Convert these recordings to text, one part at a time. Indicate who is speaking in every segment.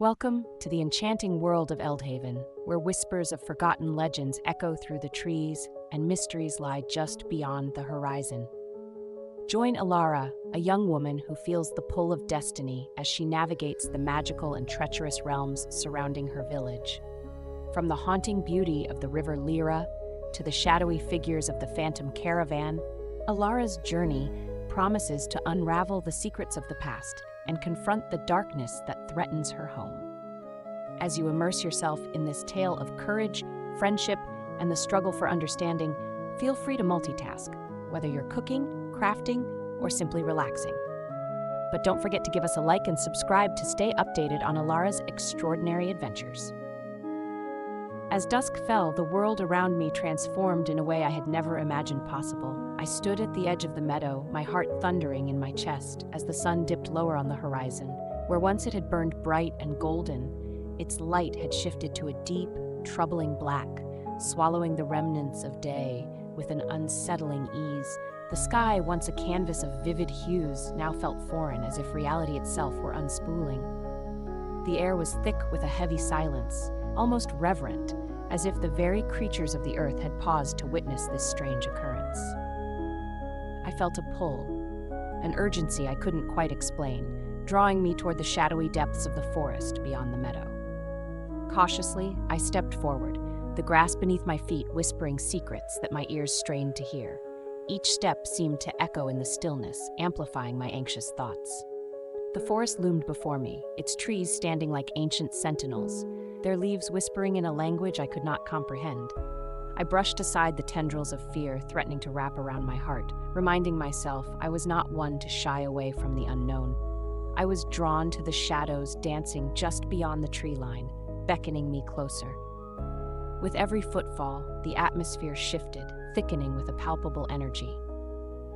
Speaker 1: Welcome to the enchanting world of Eldhaven, where whispers of forgotten legends echo through the trees and mysteries lie just beyond the horizon. Join Alara, a young woman who feels the pull of destiny as she navigates the magical and treacherous realms surrounding her village. From the haunting beauty of the river Lyra to the shadowy figures of the phantom Caravan, Alara's journey promises to unravel the secrets of the past and confront the darkness that threatens her home. As you immerse yourself in this tale of courage, friendship, and the struggle for understanding, feel free to multitask, whether you're cooking, crafting, or simply relaxing. But don't forget to give us a like and subscribe to stay updated on Alara's extraordinary adventures. As dusk fell, the world around me transformed in a way I had never imagined possible. I stood at the edge of the meadow, my heart thundering in my chest as the sun dipped lower on the horizon. Where once it had burned bright and golden, its light had shifted to a deep, troubling black, swallowing the remnants of day with an unsettling ease. The sky, once a canvas of vivid hues, now felt foreign, as if reality itself were unspooling. The air was thick with a heavy silence, almost reverent, as if the very creatures of the earth had paused to witness this strange occurrence. I felt a pull, an urgency I couldn't quite explain, drawing me toward the shadowy depths of the forest beyond the meadow. Cautiously, I stepped forward, the grass beneath my feet whispering secrets that my ears strained to hear. Each step seemed to echo in the stillness, amplifying my anxious thoughts. The forest loomed before me, its trees standing like ancient sentinels, their leaves whispering in a language I could not comprehend. I brushed aside the tendrils of fear threatening to wrap around my heart, reminding myself I was not one to shy away from the unknown. I was drawn to the shadows dancing just beyond the tree line, beckoning me closer. With every footfall, the atmosphere shifted, thickening with a palpable energy.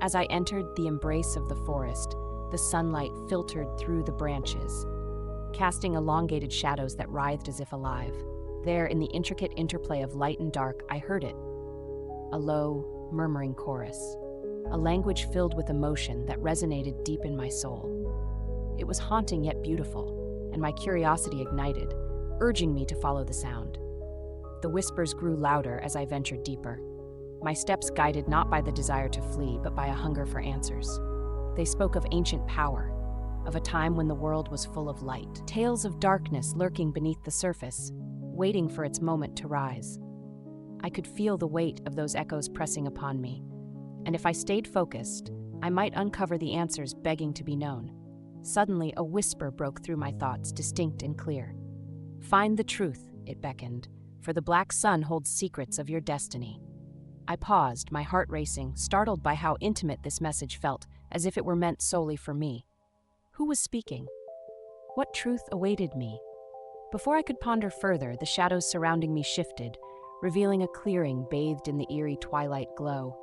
Speaker 1: As I entered the embrace of the forest, the sunlight filtered through the branches, casting elongated shadows that writhed as if alive. There, in the intricate interplay of light and dark, I heard it. A low, murmuring chorus. A language filled with emotion that resonated deep in my soul. It was haunting yet beautiful, and my curiosity ignited, urging me to follow the sound. The whispers grew louder as I ventured deeper, my steps guided not by the desire to flee, but by a hunger for answers. They spoke of ancient power, of a time when the world was full of light, tales of darkness lurking beneath the surface, waiting for its moment to rise. I could feel the weight of those echoes pressing upon me, and if I stayed focused, I might uncover the answers begging to be known. Suddenly, a whisper broke through my thoughts, distinct and clear. "Find the truth," it beckoned, "for the black sun holds secrets of your destiny." I paused, my heart racing, startled by how intimate this message felt, as if it were meant solely for me. Who was speaking? What truth awaited me? Before I could ponder further, the shadows surrounding me shifted, revealing a clearing bathed in the eerie twilight glow.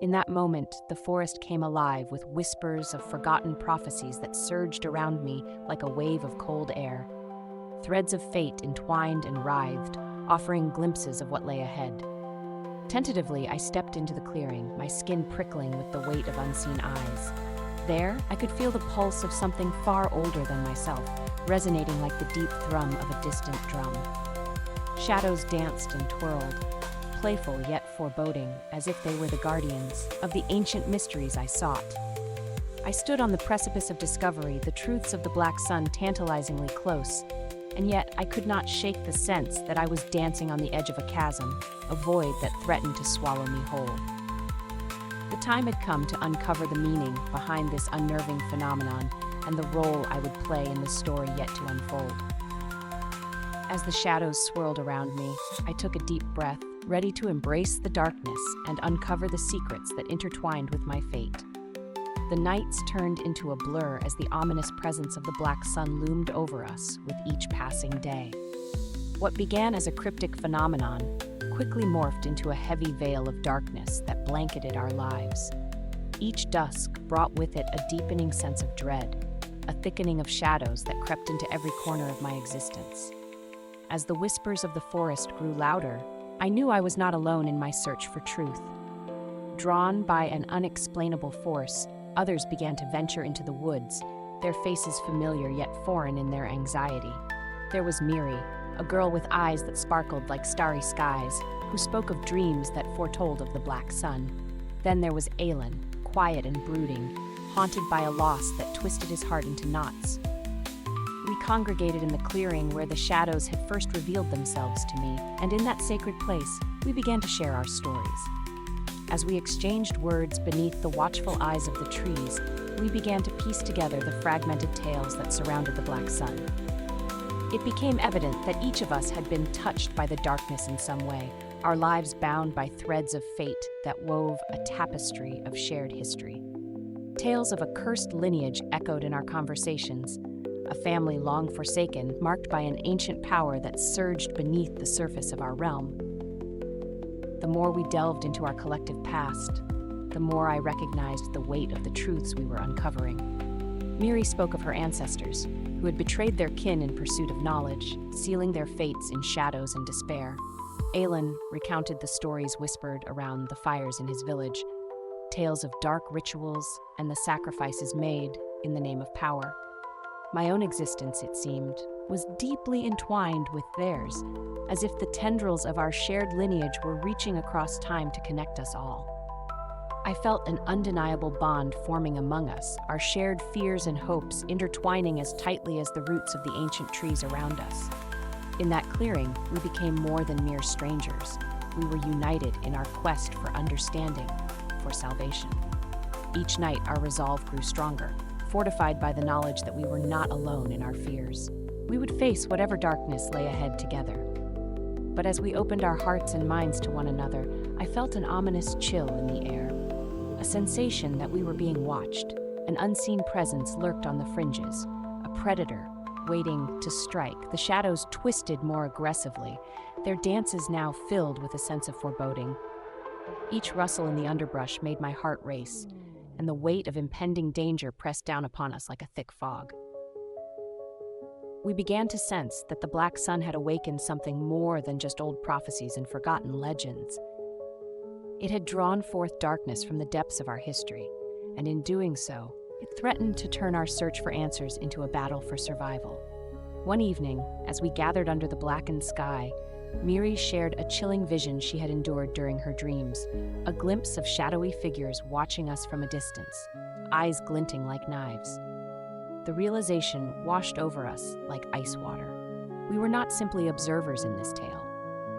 Speaker 1: In that moment, the forest came alive with whispers of forgotten prophecies that surged around me like a wave of cold air. Threads of fate entwined and writhed, offering glimpses of what lay ahead. Tentatively, I stepped into the clearing, my skin prickling with the weight of unseen eyes. There, I could feel the pulse of something far older than myself, resonating like the deep thrum of a distant drum. Shadows danced and twirled, playful yet foreboding, as if they were the guardians of the ancient mysteries I sought. I stood on the precipice of discovery, the truths of the black sun tantalizingly close, and yet I could not shake the sense that I was dancing on the edge of a chasm, a void that threatened to swallow me whole. The time had come to uncover the meaning behind this unnerving phenomenon and the role I would play in the story yet to unfold. As the shadows swirled around me, I took a deep breath, ready to embrace the darkness and uncover the secrets that intertwined with my fate. The nights turned into a blur as the ominous presence of the black sun loomed over us with each passing day. What began as a cryptic phenomenon quickly morphed into a heavy veil of darkness that blanketed our lives. Each dusk brought with it a deepening sense of dread, a thickening of shadows that crept into every corner of my existence. As the whispers of the forest grew louder, I knew I was not alone in my search for truth. Drawn by an unexplainable force, others began to venture into the woods, their faces familiar yet foreign in their anxiety. There was Miri, a girl with eyes that sparkled like starry skies, who spoke of dreams that foretold of the black sun. Then there was Aelin, quiet and brooding, haunted by a loss that twisted his heart into knots. We congregated in the clearing where the shadows had first revealed themselves to me, and in that sacred place, we began to share our stories. As we exchanged words beneath the watchful eyes of the trees, we began to piece together the fragmented tales that surrounded the black sun. It became evident that each of us had been touched by the darkness in some way, our lives bound by threads of fate that wove a tapestry of shared history. Tales of a cursed lineage echoed in our conversations, a family long forsaken, marked by an ancient power that surged beneath the surface of our realm. The more we delved into our collective past, the more I recognized the weight of the truths we were uncovering. Miri spoke of her ancestors, who had betrayed their kin in pursuit of knowledge, sealing their fates in shadows and despair. Aelin recounted the stories whispered around the fires in his village, tales of dark rituals and the sacrifices made in the name of power. My own existence, it seemed, was deeply entwined with theirs, as if the tendrils of our shared lineage were reaching across time to connect us all. I felt an undeniable bond forming among us, our shared fears and hopes intertwining as tightly as the roots of the ancient trees around us. In that clearing, we became more than mere strangers. We were united in our quest for understanding, for salvation. Each night, our resolve grew stronger, fortified by the knowledge that we were not alone in our fears. We would face whatever darkness lay ahead together. But as we opened our hearts and minds to one another, I felt an ominous chill in the air, a sensation that we were being watched. An unseen presence lurked on the fringes, a predator waiting to strike. The shadows twisted more aggressively, their dances now filled with a sense of foreboding. Each rustle in the underbrush made my heart race, and the weight of impending danger pressed down upon us like a thick fog. We began to sense that the black sun had awakened something more than just old prophecies and forgotten legends. It had drawn forth darkness from the depths of our history, and in doing so, it threatened to turn our search for answers into a battle for survival. One evening, as we gathered under the blackened sky, Miri shared a chilling vision she had endured during her dreams, a glimpse of shadowy figures watching us from a distance, eyes glinting like knives. The realization washed over us like ice water. We were not simply observers in this tale.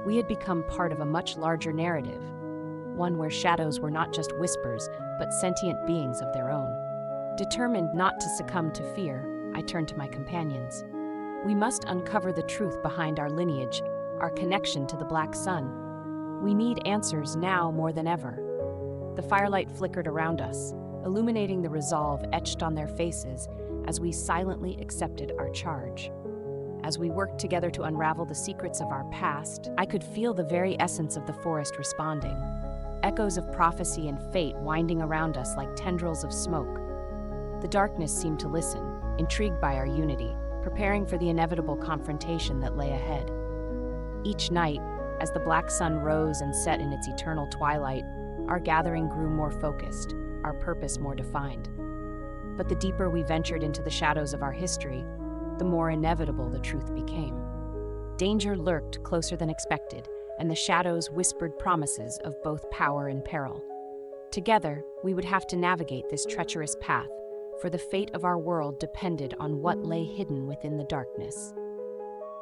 Speaker 1: We had become part of a much larger narrative, one where shadows were not just whispers, but sentient beings of their own. Determined not to succumb to fear, I turned to my companions. We must uncover the truth behind our lineage, our connection to the black sun. We need answers now more than ever. The firelight flickered around us, illuminating the resolve etched on their faces as we silently accepted our charge. As we worked together to unravel the secrets of our past, I could feel the very essence of the forest responding, echoes of prophecy and fate winding around us like tendrils of smoke. The darkness seemed to listen, intrigued by our unity, preparing for the inevitable confrontation that lay ahead. Each night, as the black sun rose and set in its eternal twilight, our gathering grew more focused, our purpose more defined. But the deeper we ventured into the shadows of our history, the more inevitable the truth became. Danger lurked closer than expected, and the shadows whispered promises of both power and peril. Together, we would have to navigate this treacherous path, for the fate of our world depended on what lay hidden within the darkness.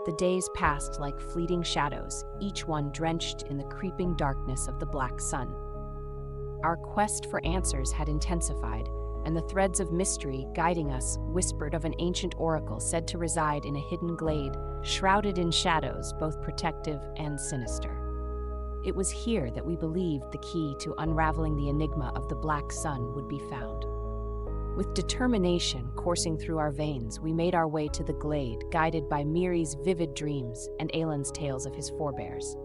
Speaker 1: The days passed like fleeting shadows, each one drenched in the creeping darkness of the black sun. Our quest for answers had intensified, and the threads of mystery guiding us whispered of an ancient oracle said to reside in a hidden glade, shrouded in shadows both protective and sinister. It was here that we believed the key to unraveling the enigma of the black sun would be found. With determination coursing through our veins, we made our way to the glade, guided by Miri's vivid dreams and Aelin's tales of his forebears.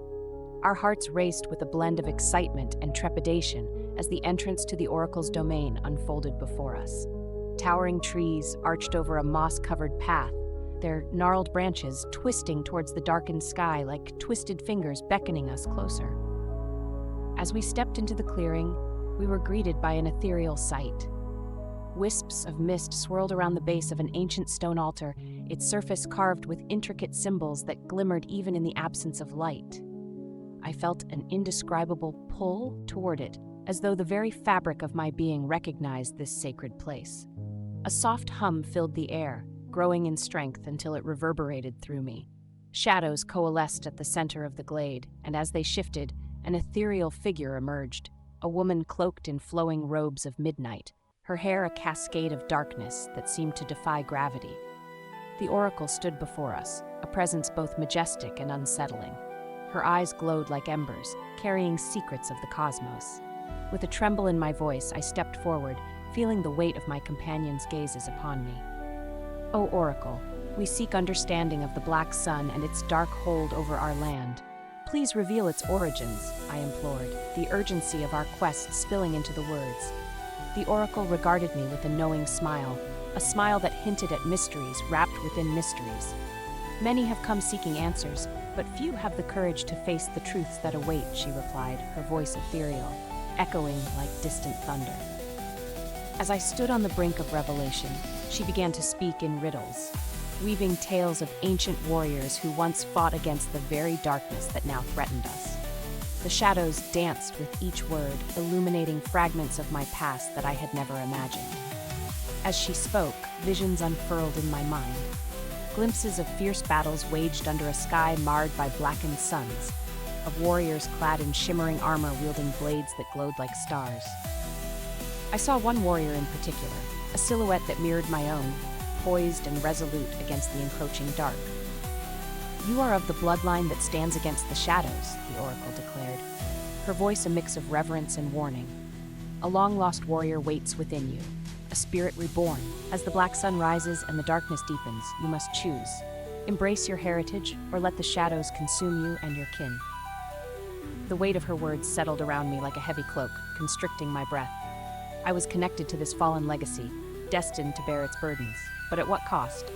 Speaker 1: Our hearts raced with a blend of excitement and trepidation as the entrance to the oracle's domain unfolded before us. Towering trees arched over a moss-covered path, their gnarled branches twisting towards the darkened sky like twisted fingers beckoning us closer. As we stepped into the clearing, we were greeted by an ethereal sight. Wisps of mist swirled around the base of an ancient stone altar, its surface carved with intricate symbols that glimmered even in the absence of light. I felt an indescribable pull toward it, as though the very fabric of my being recognized this sacred place. A soft hum filled the air, growing in strength until it reverberated through me. Shadows coalesced at the center of the glade, and as they shifted, an ethereal figure emerged, a woman cloaked in flowing robes of midnight, her hair a cascade of darkness that seemed to defy gravity. The oracle stood before us, a presence both majestic and unsettling. Her eyes glowed like embers, carrying secrets of the cosmos. With a tremble in my voice, I stepped forward, feeling the weight of my companion's gazes upon me. "O Oracle, we seek understanding of the Black Sun and its dark hold over our land. Please reveal its origins," I implored, the urgency of our quest spilling into the words. The oracle regarded me with a knowing smile, a smile that hinted at mysteries wrapped within mysteries. "Many have come seeking answers, but few have the courage to face the truths that await," she replied, her voice ethereal, echoing like distant thunder. As I stood on the brink of revelation, she began to speak in riddles, weaving tales of ancient warriors who once fought against the very darkness that now threatened us. The shadows danced with each word, illuminating fragments of my past that I had never imagined. As she spoke, visions unfurled in my mind. Glimpses of fierce battles waged under a sky marred by blackened suns, of warriors clad in shimmering armor wielding blades that glowed like stars. I saw one warrior in particular, a silhouette that mirrored my own, poised and resolute against the encroaching dark. "You are of the bloodline that stands against the shadows," the oracle declared, her voice a mix of reverence and warning. "A long-lost warrior waits within you, a spirit reborn. As the black sun rises and the darkness deepens, you must choose. Embrace your heritage, or let the shadows consume you and your kin." The weight of her words settled around me like a heavy cloak, constricting my breath. I was connected to this fallen legacy, destined to bear its burdens. But at what cost?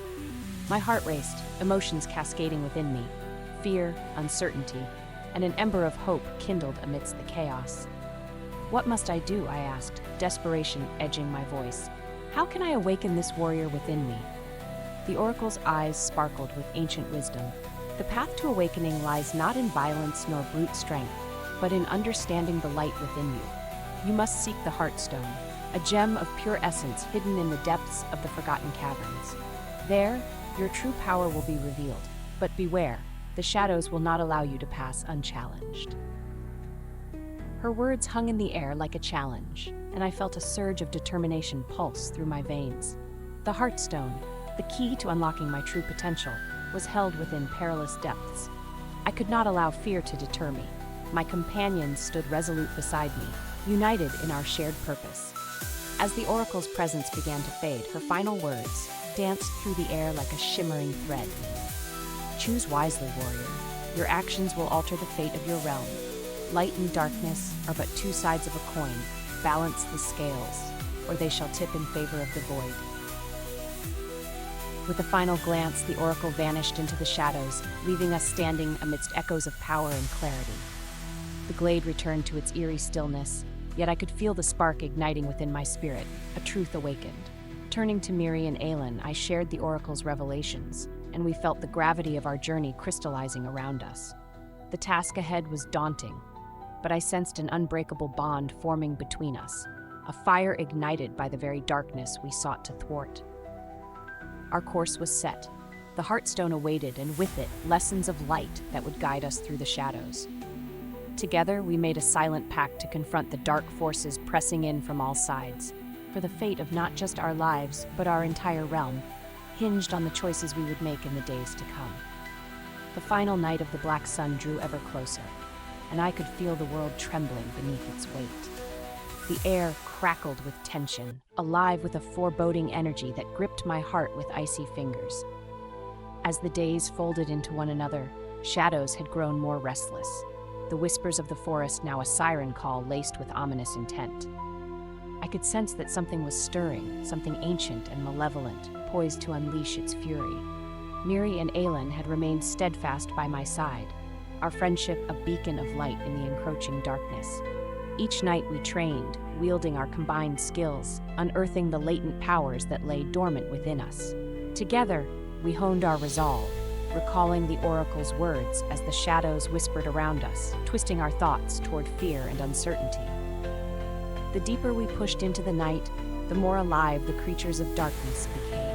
Speaker 1: My heart raced, emotions cascading within me, fear, uncertainty, and an ember of hope kindled amidst the chaos. "What must I do?" I asked, desperation edging my voice. "How can I awaken this warrior within me?" The oracle's eyes sparkled with ancient wisdom. "The path to awakening lies not in violence nor brute strength, but in understanding the light within you. You must seek the Heartstone, a gem of pure essence hidden in the depths of the forgotten caverns. There, your true power will be revealed. But beware, the shadows will not allow you to pass unchallenged." Her words hung in the air like a challenge, and I felt a surge of determination pulse through my veins. The Heartstone, the key to unlocking my true potential, was held within perilous depths. I could not allow fear to deter me. My companions stood resolute beside me, united in our shared purpose. As the oracle's presence began to fade, her final words danced through the air like a shimmering thread. "Choose wisely, warrior. Your actions will alter the fate of your realm. Light and darkness are but two sides of a coin. Balance the scales, or they shall tip in favor of the void." With a final glance, the oracle vanished into the shadows, leaving us standing amidst echoes of power and clarity. The glade returned to its eerie stillness, yet I could feel the spark igniting within my spirit, a truth awakened. Turning to Miri and Aelin, I shared the oracle's revelations, and we felt the gravity of our journey crystallizing around us. The task ahead was daunting, but I sensed an unbreakable bond forming between us, a fire ignited by the very darkness we sought to thwart. Our course was set. The Heartstone awaited, and with it, lessons of light that would guide us through the shadows. Together, we made a silent pact to confront the dark forces pressing in from all sides, for the fate of not just our lives, but our entire realm, hinged on the choices we would make in the days to come. The final night of the Black Sun drew ever closer, and I could feel the world trembling beneath its weight. The air crackled with tension, alive with a foreboding energy that gripped my heart with icy fingers. As the days folded into one another, shadows had grown more restless, the whispers of the forest now a siren call laced with ominous intent. I could sense that something was stirring, something ancient and malevolent, poised to unleash its fury. Miri and Aelin had remained steadfast by my side, our friendship a beacon of light in the encroaching darkness. Each night we trained, wielding our combined skills, unearthing the latent powers that lay dormant within us. Together, we honed our resolve, recalling the oracle's words as the shadows whispered around us, twisting our thoughts toward fear and uncertainty. The deeper we pushed into the night, the more alive the creatures of darkness became.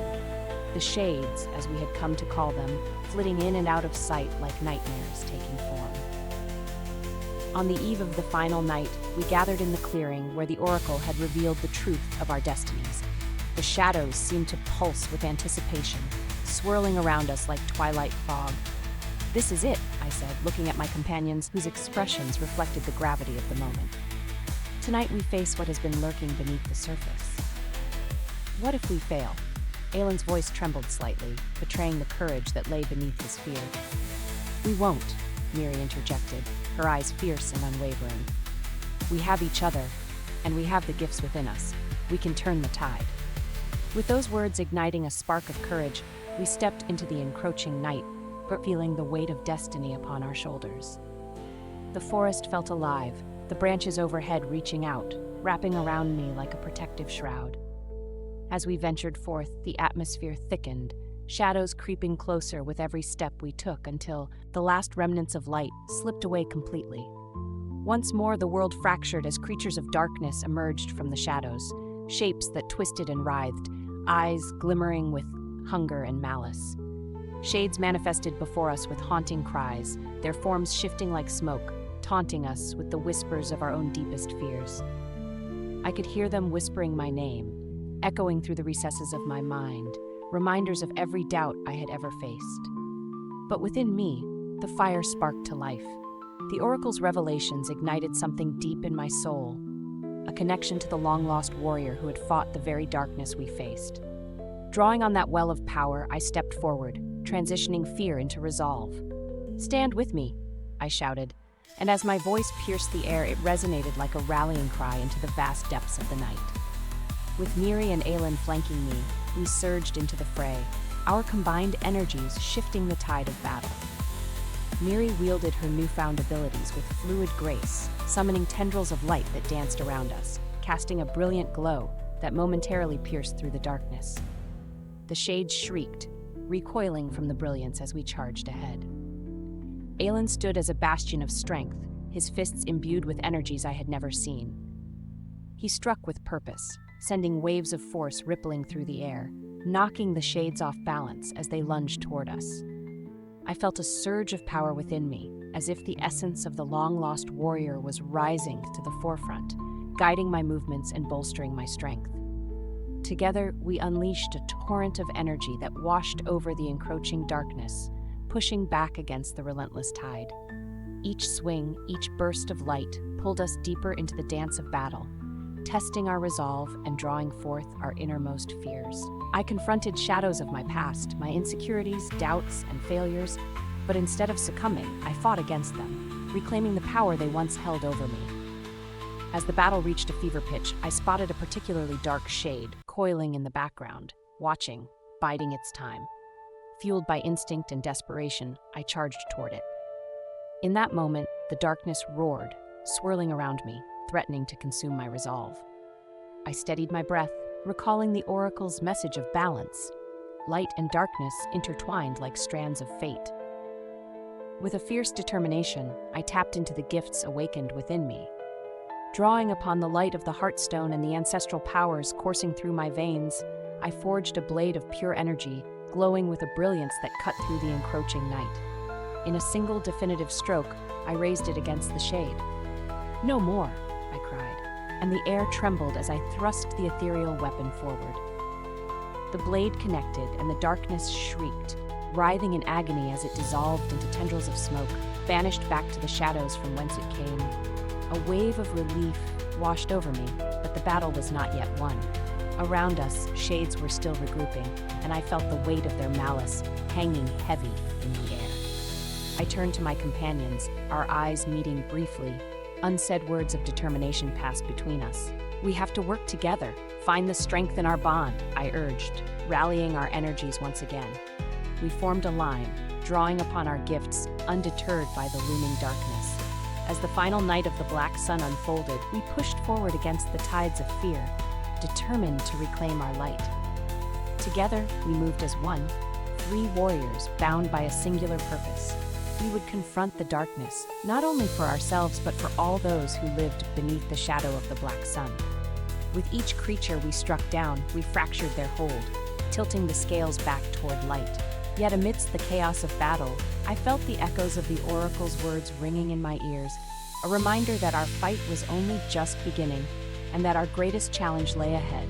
Speaker 1: The shades, as we had come to call them, flitting in and out of sight like nightmares taking form. On the eve of the final night, we gathered in the clearing where the oracle had revealed the truth of our destinies. The shadows seemed to pulse with anticipation, swirling around us like twilight fog. "This is it," I said, looking at my companions whose expressions reflected the gravity of the moment. "Tonight we face what has been lurking beneath the surface." "What if we fail?" Aylin's voice trembled slightly, betraying the courage that lay beneath his fear. "We won't," Miri interjected, her eyes fierce and unwavering. "We have each other, and we have the gifts within us. We can turn the tide." With those words igniting a spark of courage, we stepped into the encroaching night, but feeling the weight of destiny upon our shoulders. The forest felt alive, the branches overhead reaching out, wrapping around me like a protective shroud. As we ventured forth, the atmosphere thickened, shadows creeping closer with every step we took until the last remnants of light slipped away completely. Once more, the world fractured as creatures of darkness emerged from the shadows, shapes that twisted and writhed, eyes glimmering with hunger and malice. Shades manifested before us with haunting cries, their forms shifting like smoke, taunting us with the whispers of our own deepest fears. I could hear them whispering my name, echoing through the recesses of my mind, reminders of every doubt I had ever faced. But within me, the fire sparked to life. The oracle's revelations ignited something deep in my soul, a connection to the long-lost warrior who had fought the very darkness we faced. Drawing on that well of power, I stepped forward, transitioning fear into resolve. "Stand with me," I shouted, and as my voice pierced the air, it resonated like a rallying cry into the vast depths of the night. With Miri and Aylin flanking me, we surged into the fray, our combined energies shifting the tide of battle. Miri wielded her newfound abilities with fluid grace, summoning tendrils of light that danced around us, casting a brilliant glow that momentarily pierced through the darkness. The shades shrieked, recoiling from the brilliance as we charged ahead. Aylin stood as a bastion of strength, his fists imbued with energies I had never seen. He struck with purpose, sending waves of force rippling through the air, knocking the shades off balance as they lunged toward us. I felt a surge of power within me, as if the essence of the long-lost warrior was rising to the forefront, guiding my movements and bolstering my strength. Together, we unleashed a torrent of energy that washed over the encroaching darkness, pushing back against the relentless tide. Each swing, each burst of light, pulled us deeper into the dance of battle, testing our resolve and drawing forth our innermost fears. I confronted shadows of my past, my insecurities, doubts, and failures, but instead of succumbing, I fought against them, reclaiming the power they once held over me. As the battle reached a fever pitch, I spotted a particularly dark shade coiling in the background, watching, biding its time. Fueled by instinct and desperation, I charged toward it. In that moment, the darkness roared, swirling around me, threatening to consume my resolve. I steadied my breath, recalling the oracle's message of balance. Light and darkness intertwined like strands of fate. With a fierce determination, I tapped into the gifts awakened within me. Drawing upon the light of the Heartstone and the ancestral powers coursing through my veins, I forged a blade of pure energy, glowing with a brilliance that cut through the encroaching night. In a single definitive stroke, I raised it against the shade. "No more," I cried, and the air trembled as I thrust the ethereal weapon forward. The blade connected, and the darkness shrieked, writhing in agony as it dissolved into tendrils of smoke, vanished back to the shadows from whence it came. A wave of relief washed over me, but the battle was not yet won. Around us, shades were still regrouping, and I felt the weight of their malice hanging heavy in the air. I turned to my companions, our eyes meeting briefly. Unsaid words of determination passed between us. "We have to work together, find the strength in our bond," I urged, rallying our energies once again. We formed a line, drawing upon our gifts, undeterred by the looming darkness. As the final night of the black sun unfolded, we pushed forward against the tides of fear, determined to reclaim our light. Together, we moved as one, three warriors bound by a singular purpose. We would confront the darkness, not only for ourselves but for all those who lived beneath the shadow of the Black Sun. With each creature we struck down, we fractured their hold, tilting the scales back toward light. Yet amidst the chaos of battle, I felt the echoes of the oracle's words ringing in my ears, a reminder that our fight was only just beginning and that our greatest challenge lay ahead.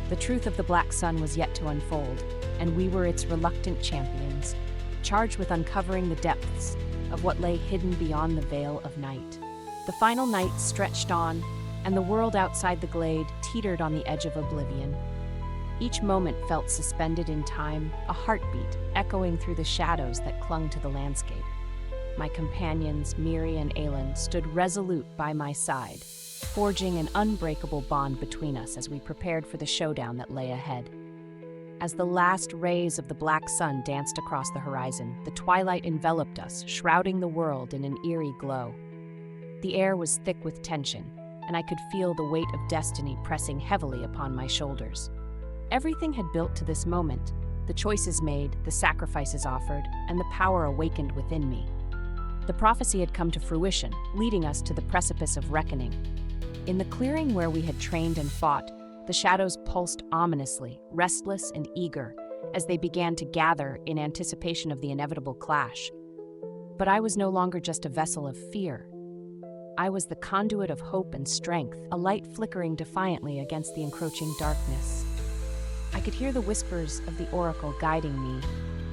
Speaker 1: The truth of the Black Sun was yet to unfold, and we were its reluctant champions, charged with uncovering the depths of what lay hidden beyond the veil of night. The final night stretched on, and the world outside the glade teetered on the edge of oblivion. Each moment felt suspended in time, a heartbeat echoing through the shadows that clung to the landscape. My companions, Miri and Aelin, stood resolute by my side, forging an unbreakable bond between us as we prepared for the showdown that lay ahead. As the last rays of the Black Sun danced across the horizon, the twilight enveloped us, shrouding the world in an eerie glow. The air was thick with tension, and I could feel the weight of destiny pressing heavily upon my shoulders. Everything had built to this moment, the choices made, the sacrifices offered, and the power awakened within me. The prophecy had come to fruition, leading us to the precipice of reckoning. In the clearing where we had trained and fought, the shadows pulsed ominously, restless and eager, as they began to gather in anticipation of the inevitable clash. But I was no longer just a vessel of fear. I was the conduit of hope and strength, a light flickering defiantly against the encroaching darkness. I could hear the whispers of the oracle guiding me,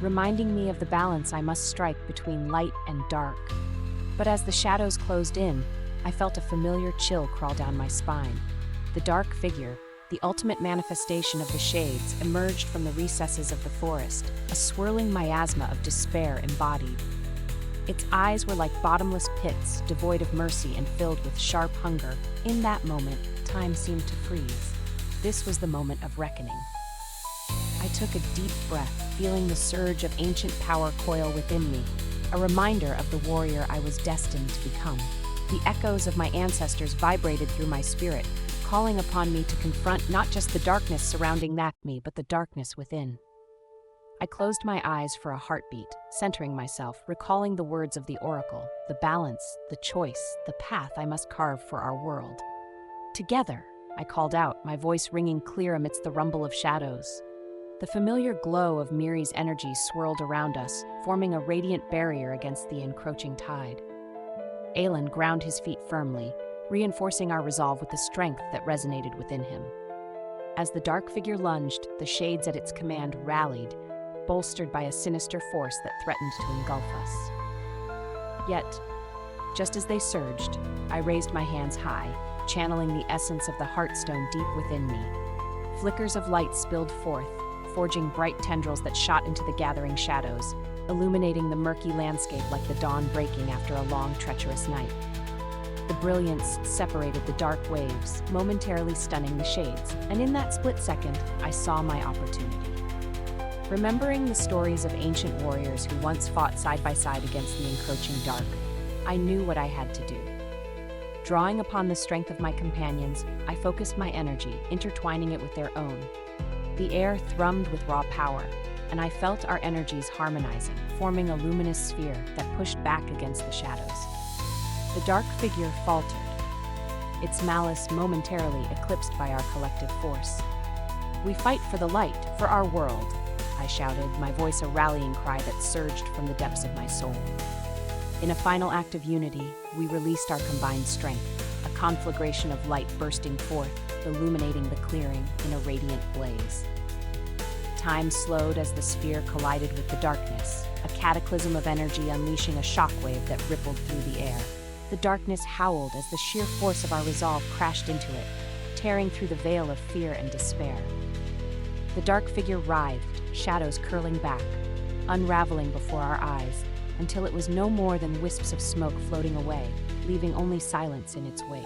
Speaker 1: reminding me of the balance I must strike between light and dark. But as the shadows closed in, I felt a familiar chill crawl down my spine. The dark figure, the ultimate manifestation of the shades, emerged from the recesses of the forest, a swirling miasma of despair embodied. Its eyes were like bottomless pits, devoid of mercy and filled with sharp hunger. In that moment, time seemed to freeze. This was the moment of reckoning. I took a deep breath, feeling the surge of ancient power coil within me, a reminder of the warrior I was destined to become. The echoes of my ancestors vibrated through my spirit, calling upon me to confront not just the darkness surrounding me, but the darkness within. I closed my eyes for a heartbeat, centering myself, recalling the words of the oracle, the balance, the choice, the path I must carve for our world. Together, I called out, my voice ringing clear amidst the rumble of shadows. The familiar glow of Miri's energy swirled around us, forming a radiant barrier against the encroaching tide. Aelin ground his feet firmly, reinforcing our resolve with the strength that resonated within him. As the dark figure lunged, the shades at its command rallied, bolstered by a sinister force that threatened to engulf us. Yet, just as they surged, I raised my hands high, channeling the essence of the Heartstone deep within me. Flickers of light spilled forth, forging bright tendrils that shot into the gathering shadows, illuminating the murky landscape like the dawn breaking after a long, treacherous night. The brilliance separated the dark waves, momentarily stunning the shades, and in that split second, I saw my opportunity. Remembering the stories of ancient warriors who once fought side by side against the encroaching dark, I knew what I had to do. Drawing upon the strength of my companions, I focused my energy, intertwining it with their own. The air thrummed with raw power, and I felt our energies harmonizing, forming a luminous sphere that pushed back against the shadows. The dark figure faltered, its malice momentarily eclipsed by our collective force. "We fight for the light, for our world," I shouted, my voice a rallying cry that surged from the depths of my soul. In a final act of unity, we released our combined strength, a conflagration of light bursting forth, illuminating the clearing in a radiant blaze. Time slowed as the sphere collided with the darkness, a cataclysm of energy unleashing a shockwave that rippled through the air. The darkness howled as the sheer force of our resolve crashed into it, tearing through the veil of fear and despair. The dark figure writhed, shadows curling back, unraveling before our eyes, until it was no more than wisps of smoke floating away, leaving only silence in its wake.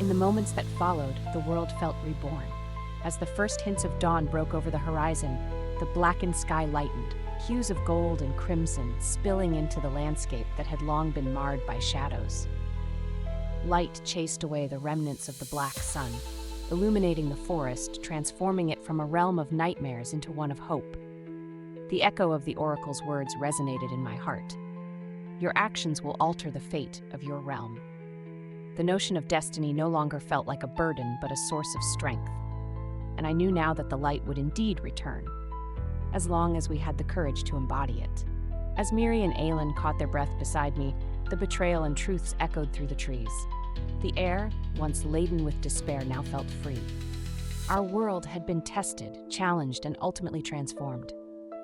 Speaker 1: In the moments that followed, the world felt reborn. As the first hints of dawn broke over the horizon, the blackened sky lightened, hues of gold and crimson spilling into the landscape that had long been marred by shadows. Light chased away the remnants of the black sun, illuminating the forest, transforming it from a realm of nightmares into one of hope. The echo of the oracle's words resonated in my heart. Your actions will alter the fate of your realm. The notion of destiny no longer felt like a burden, but a source of strength. And I knew now that the light would indeed return, as long as we had the courage to embody it. As Miri and Aelin caught their breath beside me, the betrayal and truths echoed through the trees. The air, once laden with despair, now felt free. Our world had been tested, challenged, and ultimately transformed.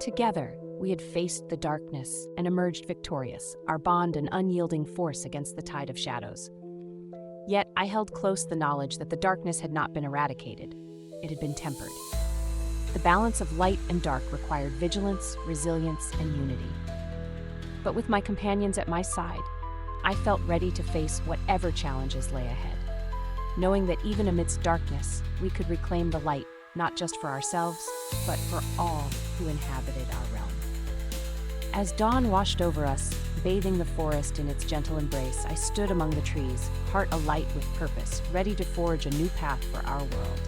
Speaker 1: Together, we had faced the darkness and emerged victorious, our bond an unyielding force against the tide of shadows. Yet I held close the knowledge that the darkness had not been eradicated. It had been tempered. The balance of light and dark required vigilance, resilience, and unity. But with my companions at my side, I felt ready to face whatever challenges lay ahead, knowing that even amidst darkness, we could reclaim the light, not just for ourselves, but for all who inhabited our realm. As dawn washed over us, bathing the forest in its gentle embrace, I stood among the trees, heart alight with purpose, ready to forge a new path for our world.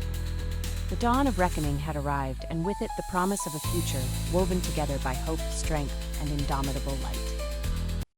Speaker 1: The dawn of reckoning had arrived, and with it the promise of a future woven together by hope, strength, and indomitable light.